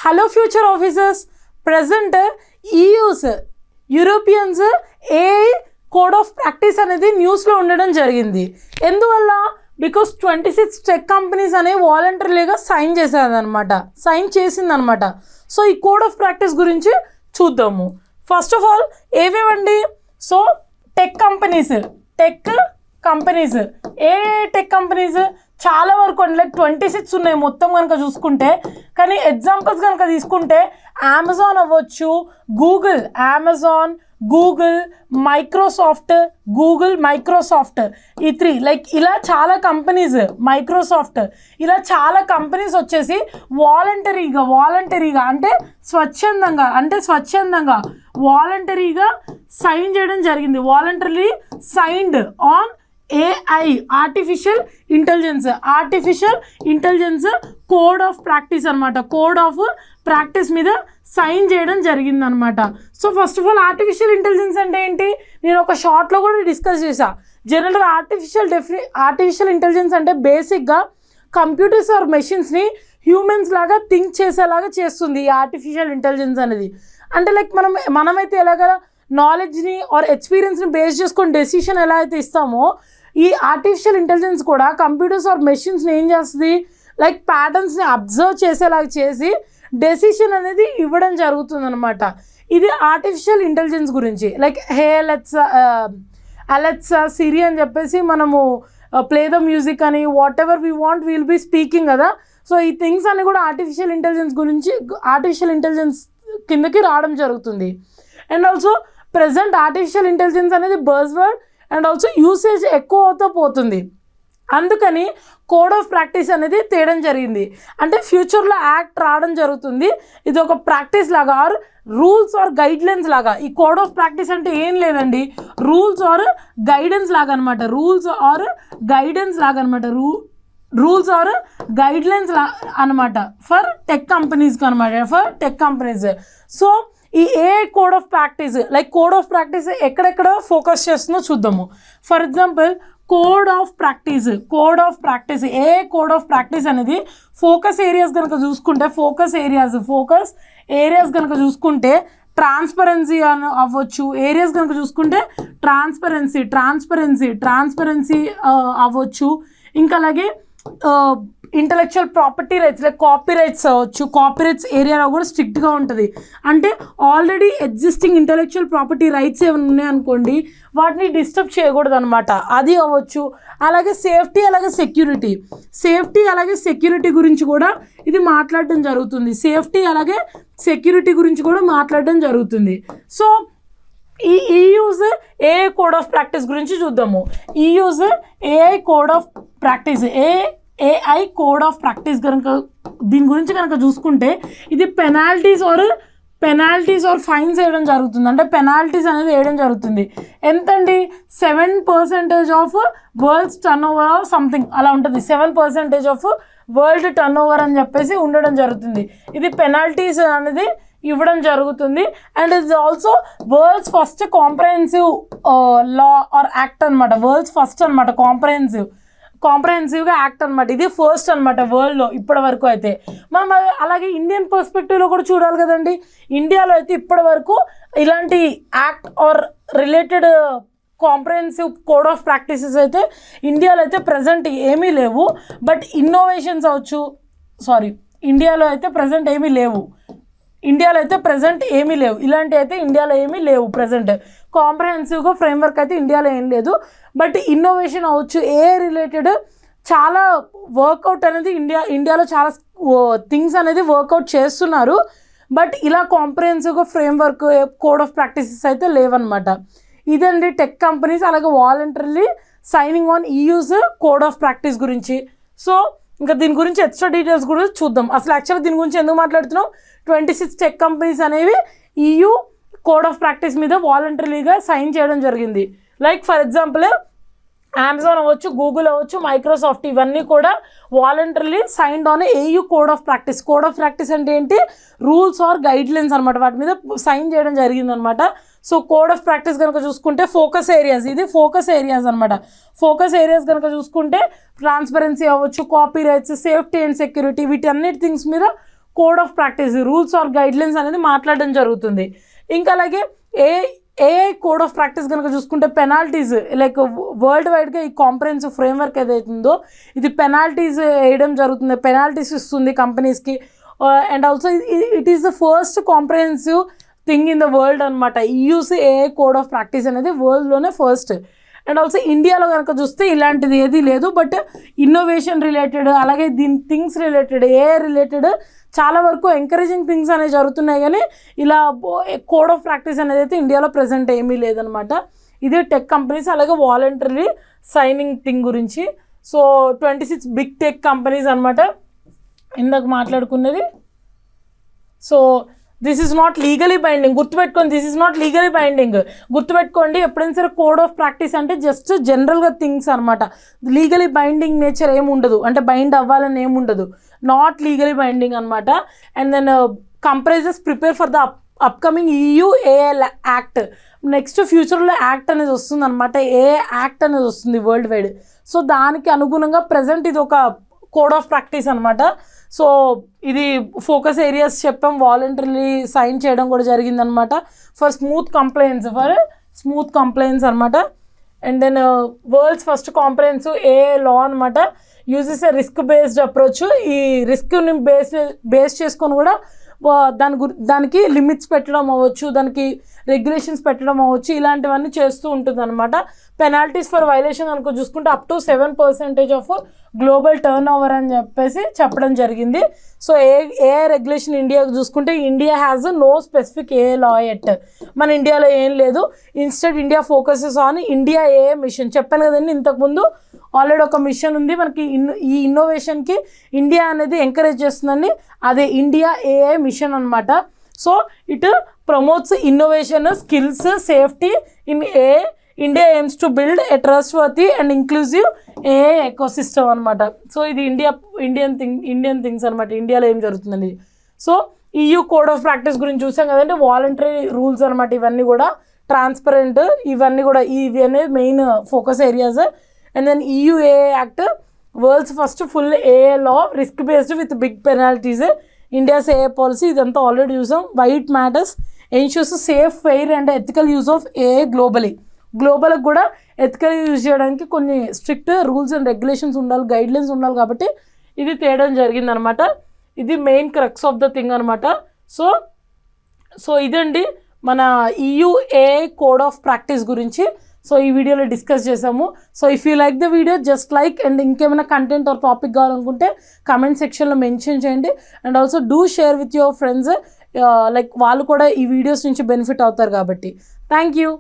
Hello future officers, present EU's Europeans AI code of practice అనేది న్యూస్లో ఉండడం జరిగింది. ఎందువల్ల? బికాస్ 26 టెక్ కంపెనీస్ అనేవి వాలంటరీగా సైన్ చేసిందనమాట. సో ఈ కోడ్ ఆఫ్ ప్రాక్టీస్ గురించి చూద్దాము. ఫస్ట్ ఆఫ్ ఆల్ ఏవేవండి? So tech companies a tech companies చాలా వరకు అండి, లైక్ 26 ఉన్నాయి మొత్తం కనుక చూసుకుంటే. కానీ ఎగ్జాంపుల్స్ కనుక తీసుకుంటే అమెజాన్ అవ్వచ్చు, గూగుల్, మైక్రోసాఫ్ట్ ఈ 3 లైక్ ఇలా చాలా కంపెనీస్, మైక్రోసాఫ్ట్ ఇలా చాలా కంపెనీస్ వచ్చేసి వాలంటరీగా అంటే స్వచ్ఛందంగా వాలంటరీగా సైన్ చేయడం జరిగింది. Voluntary signed on AI artificial intelligence code of practice అనమాట. కోడ్ ఆఫ్ ప్రాక్టీస్ మీద సైన్ చేయడం జరిగిందనమాట. So first of all artificial intelligence అంటే ఏంటి? నేను ఒక షార్ట్లో కూడా డిస్కస్ చేశా. జనరల్గా ఆర్టిఫిషియల్ ఇంటెలిజెన్స్ అంటే బేసిక్గా కంప్యూటర్స్ ఆర్ మెషిన్స్ని హ్యూమన్స్ లాగా థింక్ చేసేలాగా చేస్తుంది ఈ ఆర్టిఫిషియల్ ఇంటెలిజెన్స్ అనేది. అంటే లైక్ మనమైతే ఎలాగ నాలెడ్జ్ని ఆర్ ఎక్స్పీరియన్స్ని బేస్ చేసుకొని డెసిషన్ ఎలా అయితే ఇస్తామో, ఈ ఆర్టిఫిషియల్ ఇంటెలిజెన్స్ కూడా కంప్యూటర్స్ ఆర్ మెషిన్స్ని ఏం చేస్తుంది, లైక్ ప్యాటర్న్స్ని అబ్జర్వ్ చేసేలాగా చేసి డెసిషన్ అనేది ఇవ్వడం జరుగుతుంది అనమాట. ఇది ఆర్టిఫిషియల్ ఇంటెలిజెన్స్ గురించి. లైక్ హే అలెక్సా, సిరి అని చెప్పేసి మనము ప్లే ద మ్యూజిక్ అని whatever we want will be speaking కదా. సో ఈ థింగ్స్ అన్ని కూడా ఆర్టిఫిషియల్ ఇంటెలిజెన్స్ కిందకి రావడం జరుగుతుంది. And also present artificial intelligence అనేది బజ్వర్డ్ అండ్ ఆల్సో యూసేజ్ ఎక్కువ అవుతూ పోతుంది. అందుకని కోడ్ ఆఫ్ ప్రాక్టీస్ అనేది తేయడం జరిగింది. అంటే ఫ్యూచర్లో యాక్ట్ రావడం జరుగుతుంది. ఇది ఒక ప్రాక్టీస్ లాగా ఆర్ రూల్స్ ఆర్ గైడ్లైన్స్ లాగా. ఈ కోడ్ ఆఫ్ ప్రాక్టీస్ అంటే ఏం లేదండి, రూల్స్ ఆర్ గైడెన్స్ లాగా అనమాట. రూల్స్ ఆర్ గైడెన్స్ అనమాట ఫర్ టెక్ కంపెనీస్. సో ఈ AI code of practice, like code of practice ఎక్కడెక్కడ ఫోకస్ చేస్తుందో చూద్దాము. For example code of practice AI code of practice అనేది ఫోకస్ ఏరియాస్ కనుక చూసుకుంటే ట్రాన్స్పరెన్సీ అని అవ్వచ్చు. ఏరియాస్ కనుక చూసుకుంటే ట్రాన్స్పరెన్సీ అవ్వచ్చు. ఇంకా అలాగే intellectual property rights, like copy rights అవ్వచ్చు. కాపీ రైట్స్ ఏరియాలో కూడా స్ట్రిక్ట్గా ఉంటుంది. అంటే already existing intellectual property rights ఏమైనా ఉన్నాయనుకోండి, వాటిని డిస్టర్బ్ చేయకూడదు అనమాట. అది అవ్వచ్చు. అలాగే సేఫ్టీ అలాగే సెక్యూరిటీ గురించి కూడా ఇది మాట్లాడడం జరుగుతుంది. సో ఈ use AI code of practice గురించి చూద్దాము. ఏఐ కోడ్ ఆఫ్ ప్రాక్టీస్ కనుక దీని గురించి కనుక చూసుకుంటే ఇది పెనాల్టీస్ ఆర్ ఫైన్స్ వేయడం జరుగుతుంది. అంటే పెనాల్టీస్ అనేది వేయడం జరుగుతుంది. ఎంతండి? 7% of world's turn over something అలా ఉంటుంది. 7% ఆఫ్ వరల్డ్ టర్న్ ఓవర్ అని చెప్పేసి ఉండడం జరుగుతుంది. ఇది పెనాల్టీస్ అనేది ఇవ్వడం జరుగుతుంది. And it's also world's first comprehensive law are act అనమాట. కాంప్రహెన్సివ్గా యాక్ట్ అనమాట. ఇది ఫస్ట్ అనమాట వరల్డ్లో ఇప్పటి వరకు అయితే. మనం అలాగే ఇండియన్ పర్స్పెక్టివ్లో కూడా చూడాలి కదండి. ఇండియాలో అయితే ఇప్పటి వరకు ఇలాంటి act or related comprehensive code of practices అయితే ఇండియాలో అయితే ప్రజెంట్ ఏమీ లేవు. బట్ ఇన్నోవేషన్స్ అవ్వచ్చు. ఇండియాలో అయితే ప్రజెంట్ ఏమీ లేవు. ఇలాంటివి అయితే ఇండియాలో ఏమీ లేవు ప్రజెంట్. కాంప్రహెన్సివ్గా ఫ్రేమ్వర్క్ అయితే ఇండియాలో ఏం లేదు. బట్ ఇన్నోవేషన్ అవ్వచ్చు, ఏ రిలేటెడ్ చాలా వర్కౌట్ అనేది ఇండియాలో చాలా థింగ్స్ అనేది వర్కౌట్ చేస్తున్నారు. బట్ ఇలా కాంప్రహెన్సివ్గా ఫ్రేమ్వర్క్ కోడ్ ఆఫ్ ప్రాక్టీసెస్ అయితే లేవన్నమాట. ఇదండి టెక్ కంపెనీస్ అలాగే voluntary signing on EU's code of practice గురించి. సో ఇంకా దీని గురించి ఎక్స్ట్రా డీటెయిల్స్ కూడా చూద్దాం. అసలు యాక్చువల్గా దీని గురించి ఎందుకు మాట్లాడుతున్నాం? 26 టెక్ కంపెనీస్ అనేవి EU కోడ్ ఆఫ్ ప్రాక్టీస్ మీద వాలంటరీగా సైన్ చేయడం జరిగింది. లైక్ ఫర్ ఎగ్జాంపుల్ అమెజాన్ అవ్వచ్చు, గూగుల్ అవ్వచ్చు, మైక్రోసాఫ్ట్ ఇవన్నీ కూడా voluntary signed on EU code of practice అంటే ఏంటి? రూల్స్ ఆర్ గైడ్లైన్స్ అనమాట. వాటి మీద సైన్ చేయడం జరిగిందనమాట. సో కోడ్ ఆఫ్ ప్రాక్టీస్ కనుక చూసుకుంటే ఇది ఫోకస్ ఏరియాస్ అనమాట. ఫోకస్ ఏరియాస్ కనుక చూసుకుంటే ట్రాన్స్పరెన్సీ అవ్వచ్చు, copy rights, safety and security వీటన్నిటి థింగ్స్ మీద code of practice, rules or guidelines అనేది మాట్లాడడం జరుగుతుంది. ఇంకా అలాగే ఏఐ కోడ్ ఆఫ్ ప్రాక్టీస్ కనుక చూసుకుంటే పెనాల్టీస్, లైక్ వరల్డ్ వైడ్గా ఈ కాంప్రహెన్సివ్ ఫ్రేమ్వర్క్ ఏదైతుందో ఇది పెనాల్టీస్ వేయడం జరుగుతుంది, పెనాల్టీస్ ఇస్తుంది కంపెనీస్కి. And also it is the first comprehensive thing in the world అనమాట. EU's AI code of practice అనేది వరల్డ్లోనే ఫస్ట్. అండ్ ఆల్సో ఇండియాలో కనుక చూస్తే ఇలాంటిది ఏదీ లేదు. బట్ ఇన్నోవేషన్ రిలేటెడ్, అలాగే దీని థింగ్స్ రిలేటెడ్, ఏఐ రిలేటెడ్ చాలా వరకు ఎంకరేజింగ్ థింగ్స్ అనేవి జరుగుతున్నాయి, కానీ ఇలా కోడ్ ఆఫ్ ప్రాక్టీస్ అనేది అయితే ఇండియాలో ప్రజెంట్ ఏమీ లేదనమాట. ఇది టెక్ కంపెనీస్ అలాగే వాలంటరీ సైనింగ్ థింగ్ గురించి. సో 26 బిగ్ టెక్ కంపెనీస్ అనమాట ఇందాక మాట్లాడుకున్నది. So this is not legally binding, గుర్తుపెట్టుకోండి, this is not legally binding. గుర్తుపెట్టుకోండి, ఎప్పుడైనా సరే కోడ్ ఆఫ్ ప్రాక్టీస్ అంటే జస్ట్ జనరల్గా థింగ్స్ అనమాట. లీగలీ బైండింగ్ నేచర్ ఏముండదు, అంటే బైండ్ అవ్వాలని ఏముండదు, నాట్ లీగలీ బైండింగ్ అనమాట. And then comprises prepare for the upcoming EU AI act. Next ఫ్యూచర్లో యాక్ట్ అనేది వస్తుంది అనమాట, AI యాక్ట్ అనేది వస్తుంది వరల్డ్ వైడ్. సో దానికి అనుగుణంగా ప్రజెంట్ ఇది ఒక కోడ్ ఆఫ్ ప్రాక్టీస్ అనమాట. సో ఇది ఫోకస్ ఏరియాస్ చెప్పాం, వాలంటరీ సైన్ చేయడం కూడా జరిగిందనమాట ఫర్ స్మూత్ కంప్లైన్స్ అనమాట. And then world's first comprehensive AI law అనమాట. Uses a risk based approach. ఈ రిస్క్ని బేస్ చేసుకొని కూడా దానికి లిమిట్స్ పెట్టడం అవ్వచ్చు, దానికి రెగ్యులేషన్స్ పెట్టడం అవ్వచ్చు, ఇలాంటివన్నీ చేస్తూ ఉంటుంది అనమాట. పెనాల్టీస్ ఫర్ వైలేషన్ కనుక చూసుకుంటే up to 7% of global turnover అని చెప్పేసి చెప్పడం జరిగింది. సో ఏఐ రెగ్యులేషన్ ఇండియాకి చూసుకుంటే India has no specific AI law yet. మన ఇండియాలో ఏం లేదు. Instead India focuses on India AI mission. చెప్పాను కదండి ఇంతకుముందు, ఆల్రెడీ ఒక మిషన్ ఉంది మనకి. ఈ ఇన్నోవేషన్కి ఇండియా అనేది ఎంకరేజ్ చేస్తుందండి, అదే ఇండియా ఏఐ మిషన్ అనమాట. So it promotes innovation, skills, safety in AI. India aims to build a trustworthy and inclusive AI ecosystem అనమాట. సో ఇది ఇండియన్ థింగ్స్ అనమాట, ఇండియాలో ఏం జరుగుతుందండి. So EU code of practice గురించి చూసాం కదండి, వాలంటరీ రూల్స్ అనమాట. ఇవన్నీ కూడా ట్రాన్స్పరెంట్, ఇవన్నీ అనేది main focus areas. And then EU AI act, world's first full AI law, risk based with big penalties. India's AI policy, ఇదంతా ఆల్రెడీ చూసాం. Why it matters ensures safe, fair and ethical use of AI గ్లోబల్కి కూడా ethical use చేయడానికి కొన్ని strict rules and regulations ఉండాలి, guidelines ఉండాలి, కాబట్టి ఇది తేయడం జరిగిందనమాట. ఇది main crux of the thing అనమాట. సో ఇదండి మన EU AI code of practice గురించి. సో ఈ వీడియోలో డిస్కస్ చేసాము. So if you like the video just like, and ఇంకేమైనా కంటెంట్ ఆర్ టాపిక్ కావాలనుకుంటే కామెంట్ సెక్షన్లో మెన్షన్ చేయండి. And also do share with your friends, like వాళ్ళు కూడా ఈ వీడియోస్ నుంచి బెనిఫిట్ అవుతారు కాబట్టి. Thank you.